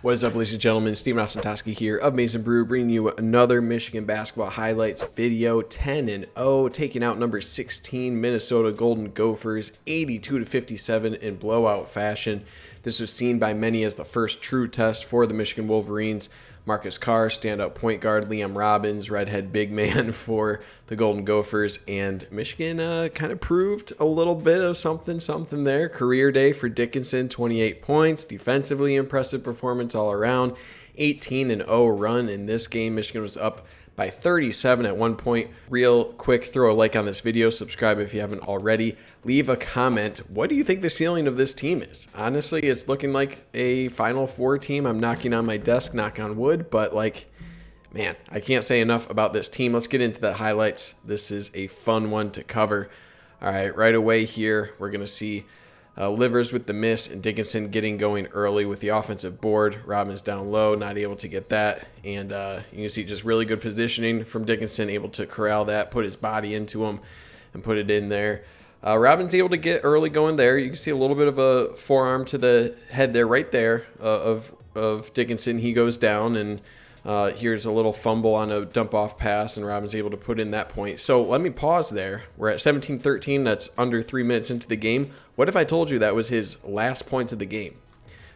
What is up, ladies and gentlemen? Steven Ostentoski here of Mason Brew, bringing you another Michigan basketball highlights video. 10-0, taking out number 16 Minnesota Golden Gophers, 82-57 in blowout fashion. This was seen by many as the first true test for the Michigan Wolverines. Marcus Carr, standout point guard, Liam Robbins, redhead big man for the Golden Gophers, and Michigan kind of proved a little bit of something there. Career day for Dickinson, 28 points, defensively impressive performance all around, 18-0 run in this game. Michigan was up by 37 at one point. Real quick, throw a like on this video, subscribe if you haven't already, leave a comment. What do you think the ceiling of this team is? Honestly, it's looking like a Final Four team. I'm knocking on my desk, knock on wood, but man, I can't say enough about this team. Let's get into the highlights. This is a fun one to cover. All right, right away here, we're going to see Livers with the miss and Dickinson getting going early with the offensive board. Robbins down low, not able to get that. And you can see just really good positioning from Dickinson, able to corral that, put his body into him, and put it in there. Robbins able to get early going there. You can see a little bit of a forearm to the head there, right there, of Dickinson. He goes down, and here's a little fumble on a dump-off pass, and Robbins able to put in that point. So let me pause there. We're at 17-13. That's under 3 minutes into the game. What if I told you that was his last points of the game?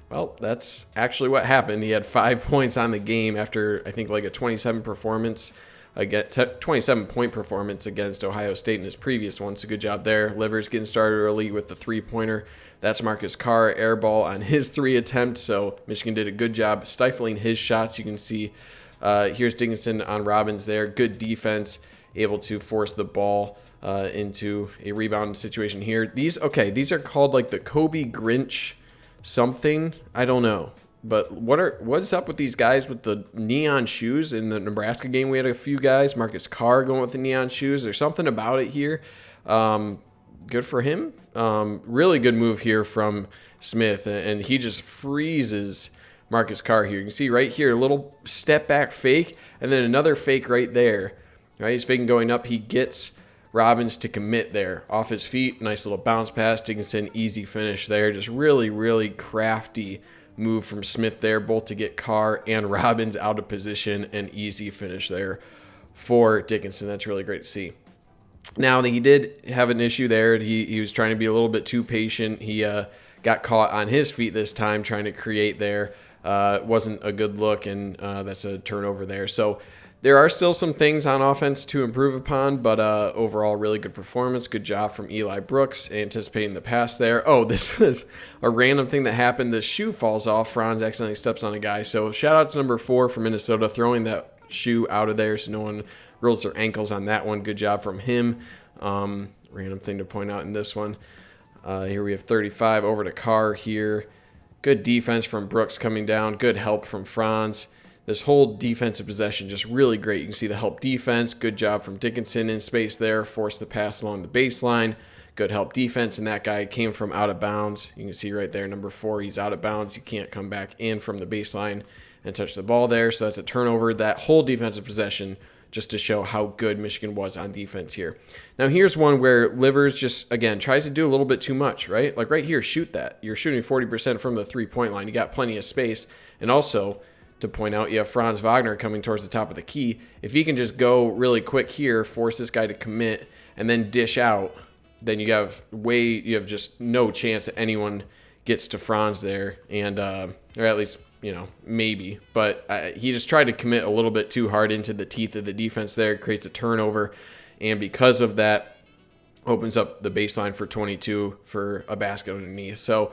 Well, that's actually what happened. He had 5 points on the game after, I think, like a 27-point performance against Ohio State in his previous one. So good job there. Livers getting started early with the three-pointer. That's Marcus Carr, air ball on his 3 attempts. So Michigan did a good job stifling his shots. You can see here's Dickinson on Robbins there. Good defense, able to force the ball into a rebound situation here. These are called like the Kobe Grinch something. I don't know. But what's up with these guys with the neon shoes? In the Nebraska game, we had a few guys. Marcus Carr going with the neon shoes. There's something about it here. Good for him. Really good move here from Smith, and he just freezes Marcus Carr here. You can see right here, a little step back fake, and then another fake right there. Right, he's faking going up. He gets Robbins to commit there off his feet. Nice little bounce pass. Dickinson, easy finish there. Just really, really crafty move from Smith there, both to get Carr and Robbins out of position, and easy finish there for Dickinson. That's really great to see. Now, he did have an issue there. He was trying to be a little bit too patient. He got caught on his feet this time trying to create there. It wasn't a good look, and that's a turnover there. So there are still some things on offense to improve upon, but overall, really good performance. Good job from Eli Brooks, anticipating the pass there. Oh, this was a random thing that happened. The shoe falls off. Franz accidentally steps on a guy. So shout out to number 4 from Minnesota, throwing that shoe out of there so no one rolls their ankles on that one. Good job from him. Random thing to point out in this one. Here we have 35 over to Carr here. Good defense from Brooks coming down. Good help from Franz. This whole defensive possession just really great. You can see the help defense. Good job from Dickinson in space there. Forced the pass along the baseline. Good help defense, and that guy came from out of bounds. You can see right there, number 4, he's out of bounds. You can't come back in from the baseline and touch the ball there. So that's a turnover. That whole defensive possession just to show how good Michigan was on defense here. Now here's one where Livers just, again, tries to do a little bit too much, right? Like right here, shoot that. You're shooting 40% from the three-point line. You got plenty of space. And also, to point out, you have Franz Wagner coming towards the top of the key. If he can just go really quick here, force this guy to commit, and then dish out, then you have just no chance that anyone gets to Franz there, and or at least, maybe. But he just tried to commit a little bit too hard into the teeth of the defense there, creates a turnover, and because of that, opens up the baseline for 22 for a basket underneath. So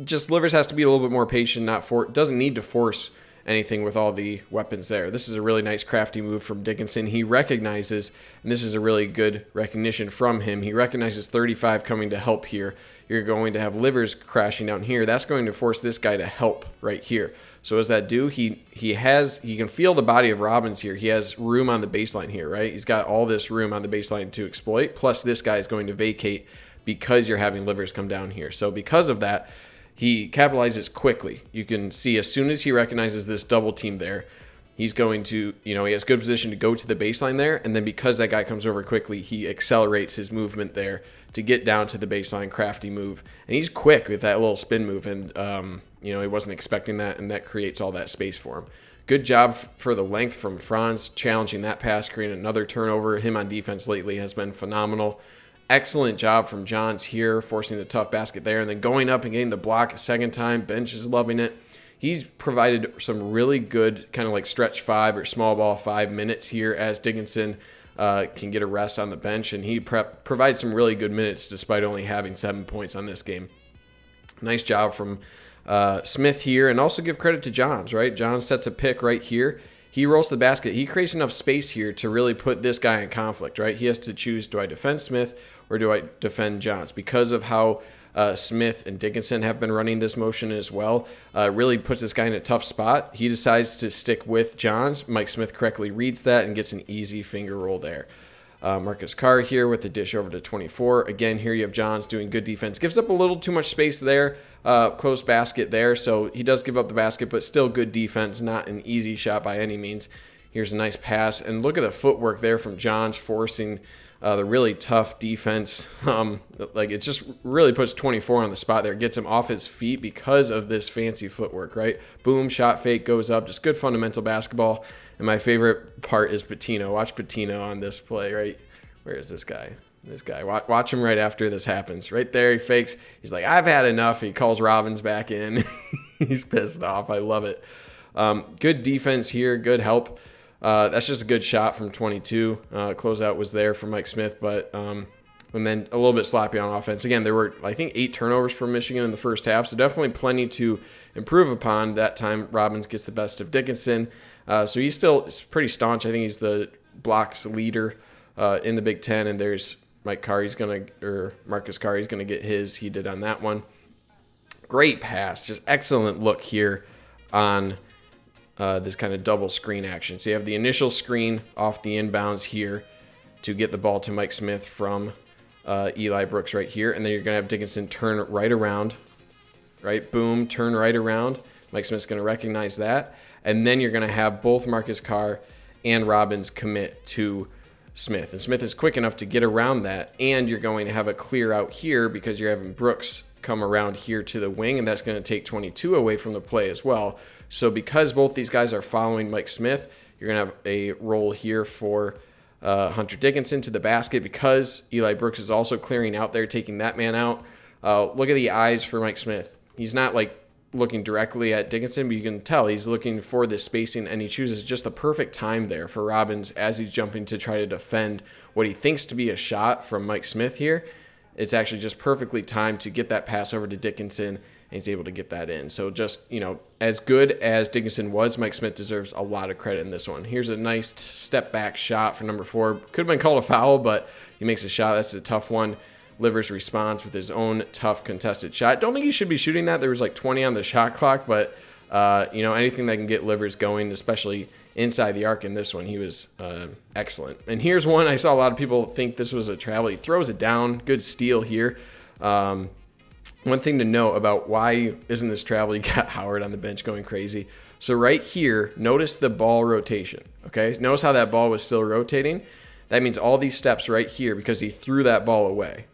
just Livers has to be a little bit more patient, doesn't need to force anything with all the weapons there. This is a really nice crafty move from Dickinson. He recognizes, and this is a really good recognition from him, he recognizes 35 coming to help here. You're going to have Livers crashing down here. That's going to force this guy to help right here. So what does that do? He can feel the body of Robbins here. He has room on the baseline here, right? He's got all this room on the baseline to exploit, plus this guy is going to vacate because you're having Livers come down here. So because of that, he capitalizes quickly. You can see as soon as he recognizes this double team there, he's going to, he has good position to go to the baseline there. And then because that guy comes over quickly, he accelerates his movement there to get down to the baseline, crafty move. And he's quick with that little spin move. And, he wasn't expecting that, and that creates all that space for him. Good job for the length from Franz, challenging that pass, creating another turnover. Him on defense lately has been phenomenal. Excellent job from Johns here, forcing the tough basket there, and then going up and getting the block a second time. Bench is loving it. He's provided some really good kind of like stretch 5 or small ball 5 minutes here as Dickinson can get a rest on the bench, and he provides some really good minutes despite only having 7 points on this game. Nice job from Smith here, and also give credit to Johns, right? Johns sets a pick right here. He rolls the basket. He creates enough space here to really put this guy in conflict, right? He has to choose, do I defend Smith or do I defend Johns? Because of how Smith and Dickinson have been running this motion as well, really puts this guy in a tough spot. He decides to stick with Johns. Mike Smith correctly reads that and gets an easy finger roll there. Marcus Carr here with the dish over to 24. Again, here you have Johns doing good defense. Gives up a little too much space there. Close basket there. So he does give up the basket, but still good defense. Not an easy shot by any means. Here's a nice pass. And look at the footwork there from Johns forcing the really tough defense. It just really puts 24 on the spot there. Gets him off his feet because of this fancy footwork, right? Boom, shot fake, goes up. Just good fundamental basketball. And my favorite part is Patino. Watch Patino on this play, right? Where is this guy? This guy. Watch him right after this happens. Right there, he fakes. He's like, I've had enough. He calls Robbins back in. He's pissed off. I love it. Good defense here. Good help. That's just a good shot from 22. Closeout was there for Mike Smith, but and then a little bit sloppy on offense. Again, there were, I think, 8 turnovers for Michigan in the first half, so definitely plenty to improve upon. That time, Robbins gets the best of Dickinson. So he's still pretty staunch. I think he's the blocks leader in the Big Ten, and there's Marcus Carr, he's going to get his. He did on that one. Great pass. Just excellent look here on this kind of double screen action. So you have the initial screen off the inbounds here to get the ball to Mike Smith from Eli Brooks right here, and then you're going to have Dickinson turn right around, right? Boom, turn right around. Mike Smith's going to recognize that, and then you're going to have both Marcus Carr and Robbins commit to Smith, and Smith is quick enough to get around that, and you're going to have a clear out here because you're having Brooks come around here to the wing, and that's going to take 22 away from the play as well. So because both these guys are following Mike Smith, you're going to have a roll here for Hunter Dickinson to the basket because Eli Brooks is also clearing out there, taking that man out. Look at the eyes for Mike Smith. He's not like looking directly at Dickinson, but you can tell he's looking for this spacing, and he chooses just the perfect time there for Robbins as he's jumping to try to defend what he thinks to be a shot from Mike Smith here. It's actually just perfectly timed to get that pass over to Dickinson, and he's able to get that in. So just, as good as Dickinson was, Mike Smith deserves a lot of credit in this one. Here's a nice step back shot for number 4. Could have been called a foul, but he makes a shot. That's a tough one. Livers responds with his own tough contested shot. Don't think he should be shooting that. There was like 20 on the shot clock, but anything that can get Livers going, especially inside the arc in this one, he was excellent. And here's one I saw a lot of people think this was a travel. He throws it down. Good steal here. One thing to note about why isn't this travel, you got Howard on the bench going crazy. So right here, notice the ball rotation, okay? Notice how that ball was still rotating. That means all these steps right here because he threw that ball away.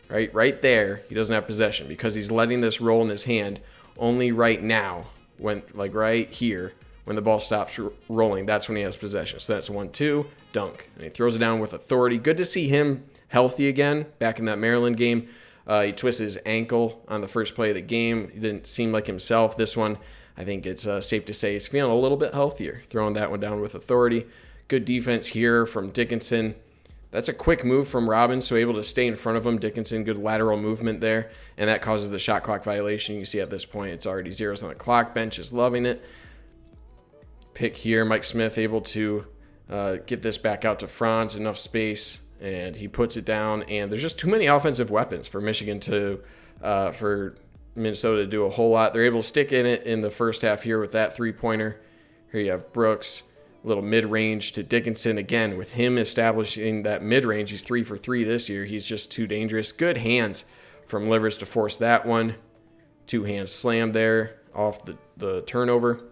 Right there, he doesn't have possession because he's letting this roll in his hand only right now, when right here, when the ball stops rolling, that's when he has possession. So that's 1-2, dunk. And he throws it down with authority. Good to see him healthy again back in that Maryland game. He twisted his ankle on the first play of the game. He didn't seem like himself. This one, I think it's safe to say he's feeling a little bit healthier, throwing that one down with authority. Good defense here from Dickinson. That's a quick move from Robbins, so able to stay in front of him. Dickinson, good lateral movement there, and that causes the shot clock violation. You see at this point it's already zeros on the clock. Bench is loving it. Pick here, Mike Smith able to get this back out to Franz, enough space, and he puts it down. And there's just too many offensive weapons for Michigan for Minnesota to do a whole lot. They're able to stick in it in the first half here with that three-pointer. Here you have Brooks. Little mid-range to Dickinson. Again, with him establishing that mid-range, he's 3 for 3 this year. He's just too dangerous. Good hands from Livers to force that one. 2-hand slam there off the turnover.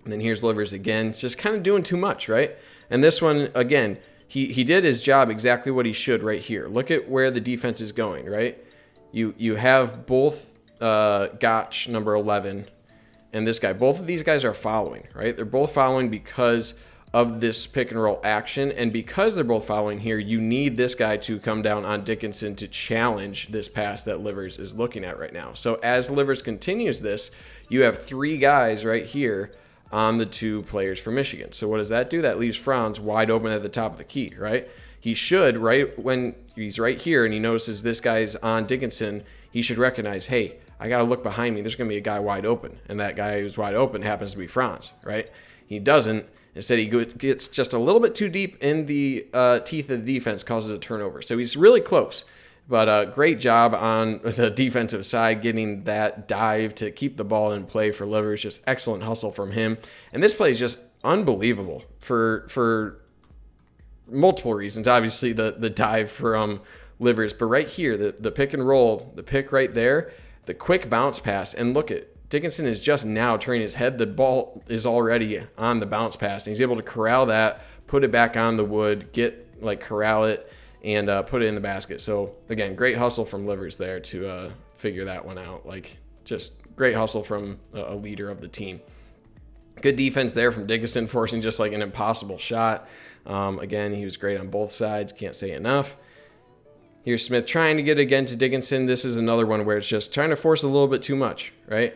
And then here's Livers again, just kind of doing too much, right? And this one, again, he did his job exactly what he should right here. Look at where the defense is going, right? You have both Gotch, number 11, and this guy. Both of these guys are following, right? They're both following because of this pick and roll action. And because they're both following here, you need this guy to come down on Dickinson to challenge this pass that Livers is looking at right now. So as Livers continues this, you have 3 guys right here on the 2 players for Michigan. So what does that do? That leaves Franz wide open at the top of the key, right? He should, right when he's right here and he notices this guy's on Dickinson, he should recognize, hey, I got to look behind me. There's going to be a guy wide open. And that guy who's wide open happens to be Franz, right? He doesn't. Instead, he gets just a little bit too deep in the teeth of the defense, causes a turnover. So he's really close. But great job on the defensive side, getting that dive to keep the ball in play for Livers. Just excellent hustle from him. And this play is just unbelievable for multiple reasons. Obviously, the dive from Livers. But right here, the pick and roll, the pick right there, the quick bounce pass. And look at Dickinson is just now turning his head. The ball is already on the bounce pass. And he's able to corral that, put it back on the wood, corral it, and put it in the basket. So, again, great hustle from Livers there to figure that one out. Just great hustle from a leader of the team. Good defense there from Dickinson, forcing just an impossible shot. Again, he was great on both sides. Can't say enough. Here's Smith trying to get again to Dickinson. This is another one where it's just trying to force a little bit too much, right?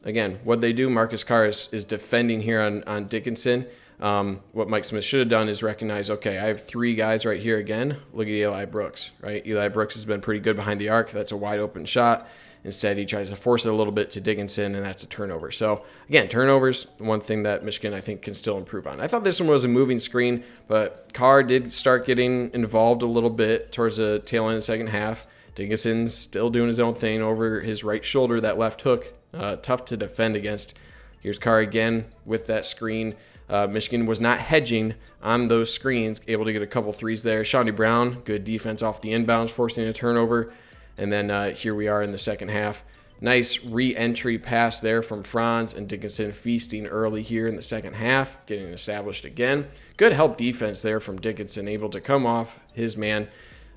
Again, what they do, Marcus Carr is defending here on Dickinson. What Mike Smith should have done is recognize, okay, I have 3 guys right here again. Look at Eli Brooks, right? Eli Brooks has been pretty good behind the arc. That's a wide open shot. Instead, he tries to force it a little bit to Dickinson, and that's a turnover. So, again, turnovers, one thing that Michigan, I think, can still improve on. I thought this one was a moving screen, but Carr did start getting involved a little bit towards the tail end of the second half. Dickinson's still doing his own thing over his right shoulder, that left hook. Tough to defend against. Here's Carr again with that screen. Michigan was not hedging on those screens, able to get a couple threes there. Shawnee Brown, good defense off the inbounds, forcing a turnover. And then here we are in the second half. Nice re-entry pass there from Franz, and Dickinson feasting early here in the second half, getting established again. Good help defense there from Dickinson, able to come off his man.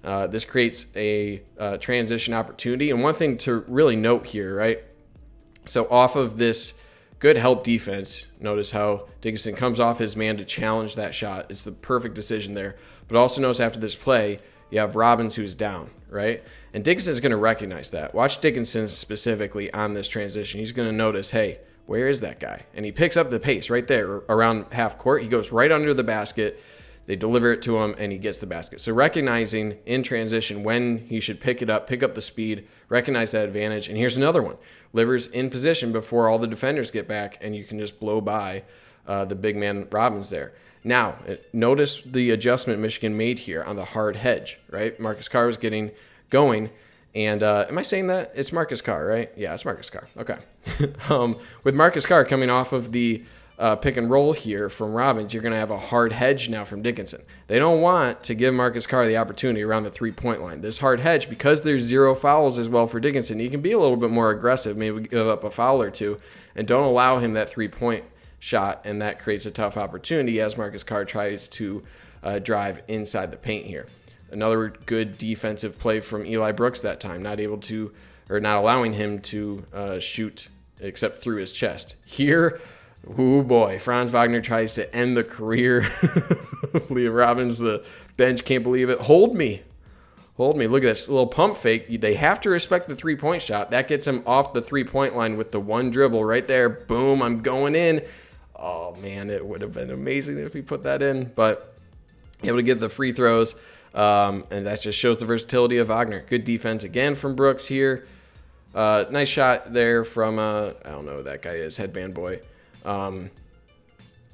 This creates a transition opportunity. And one thing to really note here, right? So off of this good help defense, notice how Dickinson comes off his man to challenge that shot. It's the perfect decision there. But also notice after this play, you have Robbins who's down, right? And Dickinson's going to recognize that. Watch Dickinson specifically on this transition. He's going to notice, hey, where is that guy? And he picks up the pace right there around half court. He goes right under the basket. They deliver it to him, and he gets the basket. So recognizing in transition when he should pick it up, pick up the speed, recognize that advantage. And here's another one. Livers in position before all the defenders get back, and you can just blow by the big man Robbins there. Now, notice the adjustment Michigan made here on the hard hedge, right? Marcus Carr was getting going. And am I saying that? It's Marcus Carr, right? Yeah, it's Marcus Carr. Okay. With Marcus Carr coming off of the pick and roll here from Robbins, you're going to have a hard hedge now from Dickinson. They don't want to give Marcus Carr the opportunity around the three-point line. This hard hedge, because there's 0 fouls as well for Dickinson, you can be a little bit more aggressive, maybe give up a foul or two, and don't allow him that three-point shot, and that creates a tough opportunity as Marcus Carr tries to drive inside the paint here. Another good defensive play from Eli Brooks that time, not allowing him to shoot except through his chest. Here, oh boy, Franz Wagner tries to end the career. Liam Robbins, the bench can't believe it. Hold me. Look at this little pump fake. They have to respect the three-point shot. That gets him off the three-point line with the one dribble right there. Boom, I'm going in. Oh, man, it would have been amazing if he put that in. But able to get the free throws. And that just shows the versatility of Wagner. Good defense again from Brooks here. Nice shot there from, I don't know who that guy is, Headband Boy.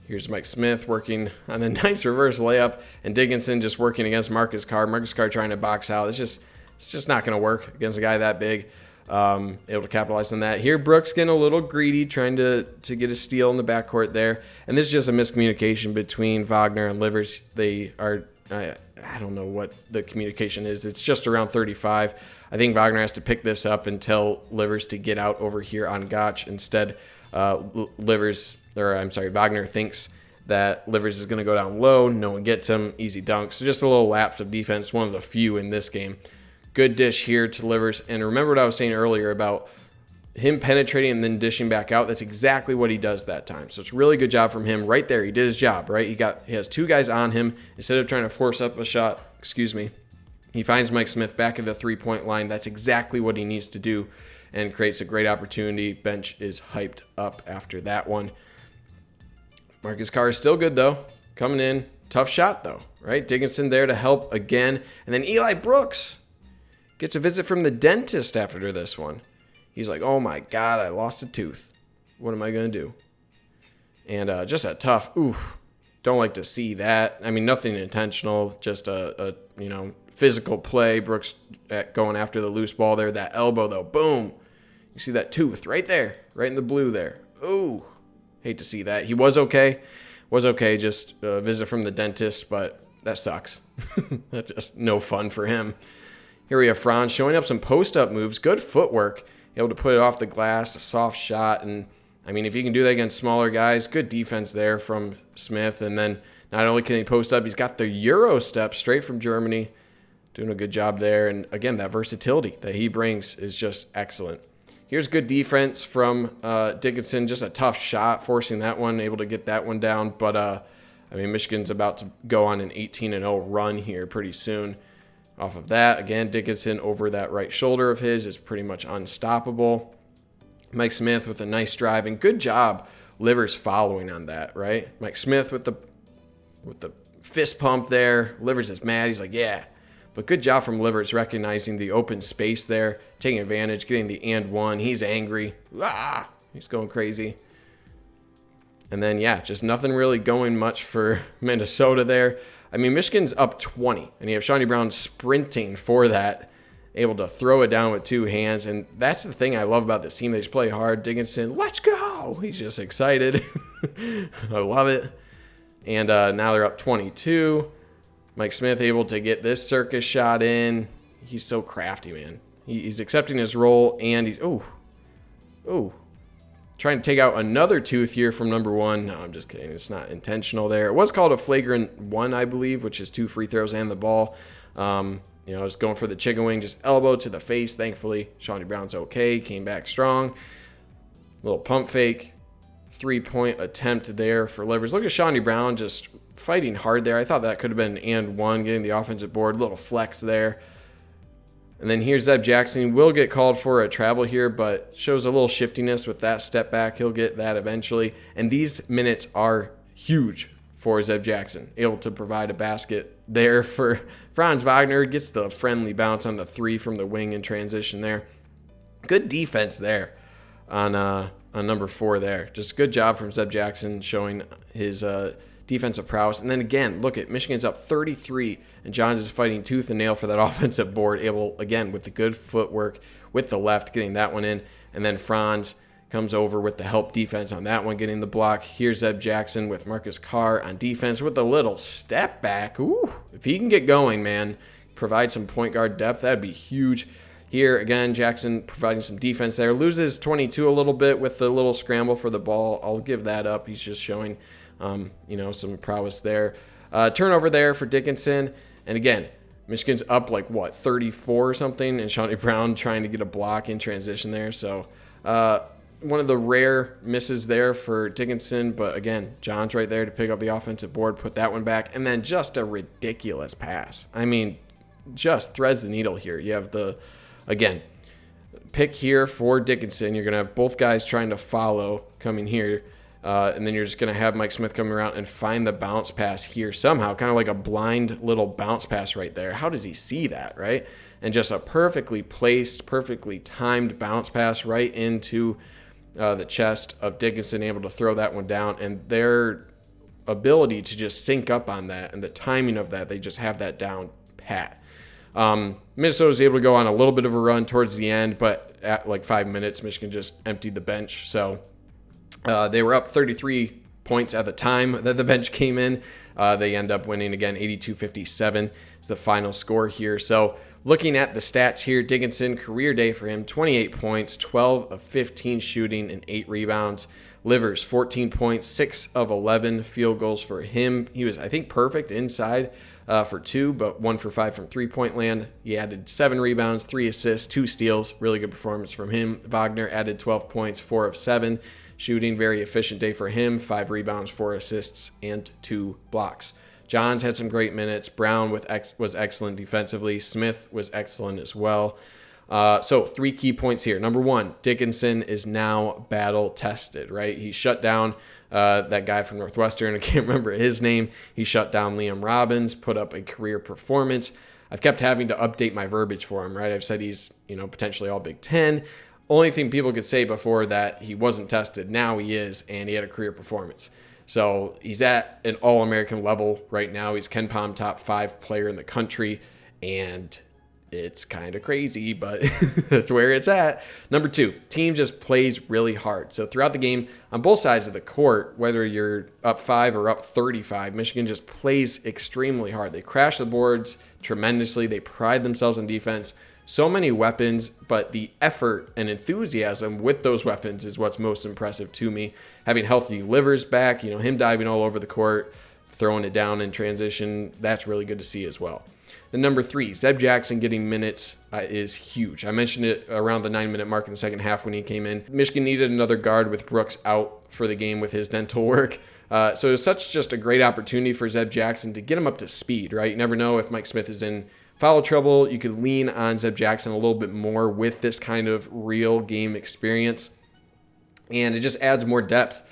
Here's Mike Smith working on a nice reverse layup, and Dickinson just working against Marcus Carr. Marcus Carr trying to box out. It's just not going to work against a guy that big. Able to capitalize on that. Here, Brooks getting a little greedy, trying to get a steal in the backcourt there. And this is just a miscommunication between Wagner and Livers. They are, I don't know what the communication is. It's just around 35. I think Wagner has to pick this up and tell Livers to get out over here on Gotch. Instead, Livers Wagner thinks that Livers is going to go down low. No one gets him. Easy dunk. So just a little lapse of defense, one of the few in this game. Good dish here to Livers. And remember what I was saying earlier about him penetrating and then dishing back out. That's exactly what he does that time. So it's a really good job from him right there. He did his job, right? He has two guys on him. Instead of trying to force up a shot, he finds Mike Smith back at the three-point line. That's exactly what he needs to do and creates a great opportunity. Bench is hyped up after that one. Marcus Carr is still good, though. Coming in. Tough shot, though, right? Dickinson there to help again. And then Eli Brooks gets a visit from the dentist after this one. He's like, oh, my God, I lost a tooth. What am I going to do? And just a tough, don't like to see that. I mean, nothing intentional, just a physical play. Brooks going after the loose ball there. That elbow, though, boom. You see that tooth right there, right in the blue there. Ooh, hate to see that. He was okay. Just a visit from the dentist, but that sucks. That's just no fun for him. Here we have Franz showing up some post-up moves. Good footwork. Able to put it off the glass, a soft shot. And, I mean, if you can do that against smaller guys, good defense there from Smith. And then not only can he post up, he's got the Euro step straight from Germany. Doing a good job there. And, again, that versatility that he brings is just excellent. Here's good defense from Dickinson. Just a tough shot, forcing that one, able to get that one down. But, Michigan's about to go on an 18-0 run here pretty soon. Off of that, again, Dickinson over that right shoulder of his is pretty much unstoppable. Mike Smith with a nice drive, and good job Livers following on that, right? Mike Smith with the fist pump there. Livers is mad. He's like, yeah. But good job from Livers recognizing the open space there, taking advantage, getting the and one. He's angry. He's going crazy. And then, just nothing really going much for Minnesota there. I mean, Michigan's up 20, and you have Shawnee Brown sprinting for that, able to throw it down with two hands. And that's the thing I love about this team. They just play hard. Dickinson, let's go. He's just excited. I love it. And now they're up 22. Mike Smith able to get this circus shot in. He's so crafty, man. He's accepting his role, and he's, trying to take out another tooth here from number one. No, I'm just kidding. It's not intentional there. It was called a flagrant one, I believe, which is 2 free throws and the ball. Just going for the chicken wing, just elbow to the face. Thankfully, Shawnee Brown's okay. Came back strong. Little pump fake. 3-point attempt there for Livers. Look at Shawnee Brown just fighting hard there. I thought that could have been an and one, getting the offensive board. Little flex there. And then here's Zeb Jackson. Will get called for a travel here, but shows a little shiftiness with that step back. He'll get that eventually. And these minutes are huge for Zeb Jackson. Able to provide a basket there for Franz Wagner. Gets the friendly bounce on the three from the wing in transition there. Good defense there on number 4 there. Just good job from Zeb Jackson showing his defensive prowess. And then again, look at Michigan's up 33, and Johns is fighting tooth and nail for that offensive board, able, again, with the good footwork with the left, getting that one in. And then Franz comes over with the help defense on that one, getting the block. Here's Zeb Jackson with Marcus Carr on defense with a little step back. Ooh, if he can get going, man, provide some point guard depth, that'd be huge. Here, again, Jackson providing some defense there. Loses 22 a little bit with the little scramble for the ball. I'll give that up. He's just showing some prowess there. Turnover there for Dickinson. And again, Michigan's up 34 or something, and Shawnee Brown trying to get a block in transition there. So one of the rare misses there for Dickinson. But again, John's right there to pick up the offensive board, put that one back. And then just a ridiculous pass. I mean, just threads the needle here. You have again, pick here for Dickinson. You're going to have both guys trying to follow coming here. And then you're just going to have Mike Smith coming around and find the bounce pass here somehow, kind of like a blind little bounce pass right there. How does he see that, right? And just a perfectly placed, perfectly timed bounce pass right into the chest of Dickinson, able to throw that one down. And their ability to just sync up on that and the timing of that, they just have that down pat. Minnesota was able to go on a little bit of a run towards the end, but at 5 minutes, Michigan just emptied the bench. So they were up 33 points at the time that the bench came in. They end up winning again, 82-57 is the final score here. So looking at the stats here, Dickinson, career day for him, 28 points, 12 of 15 shooting, and 8 rebounds. Livers, 14 points, 6 of 11 field goals for him. He was, I think, perfect inside for 2, but 1 for 5 from three-point land. He added 7 rebounds, 3 assists, 2 steals. Really good performance from him. Wagner added 12 points, 4 of 7. Shooting, very efficient day for him. 5 rebounds, 4 assists, and 2 blocks. Johns had some great minutes. Brown was excellent defensively. Smith was excellent as well. So 3 key points here. Number 1, Dickinson is now battle tested, right? He shut down that guy from Northwestern. I can't remember his name. He shut down Liam Robbins, put up a career performance. I've kept having to update my verbiage for him, right? I've said he's, potentially all Big Ten. Only thing people could say before that he wasn't tested. Now he is, and he had a career performance. So he's at an All-American level right now. He's KenPom top 5 player in the country, and it's kind of crazy, but that's where it's at. Number 2, team just plays really hard. So throughout the game, on both sides of the court, whether you're up 5 or up 35, Michigan just plays extremely hard. They crash the boards tremendously. They pride themselves on defense. So many weapons, but the effort and enthusiasm with those weapons is what's most impressive to me. Having healthy Livers back, him diving all over the court, throwing it down in transition, that's really good to see as well. And number 3, Zeb Jackson getting minutes is huge. I mentioned it around the 9-minute mark in the second half when he came in. Michigan needed another guard with Brooks out for the game with his dental work. So it was such just a great opportunity for Zeb Jackson to get him up to speed, right? You never know if Mike Smith is in foul trouble. You could lean on Zeb Jackson a little bit more with this kind of real game experience. And it just adds more depth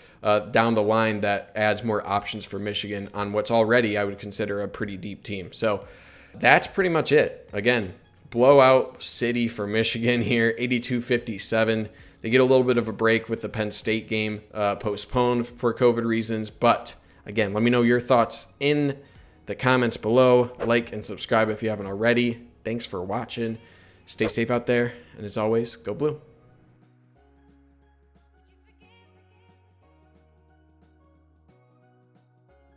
down the line that adds more options for Michigan on what's already, I would consider, a pretty deep team. So that's pretty much it. Again, blowout city for Michigan here, 82-57. They get a little bit of a break with the Penn State game postponed for COVID reasons. But again, let me know your thoughts in the comments below. Like and subscribe if you haven't already. Thanks for watching. Stay safe out there. And as always, go blue.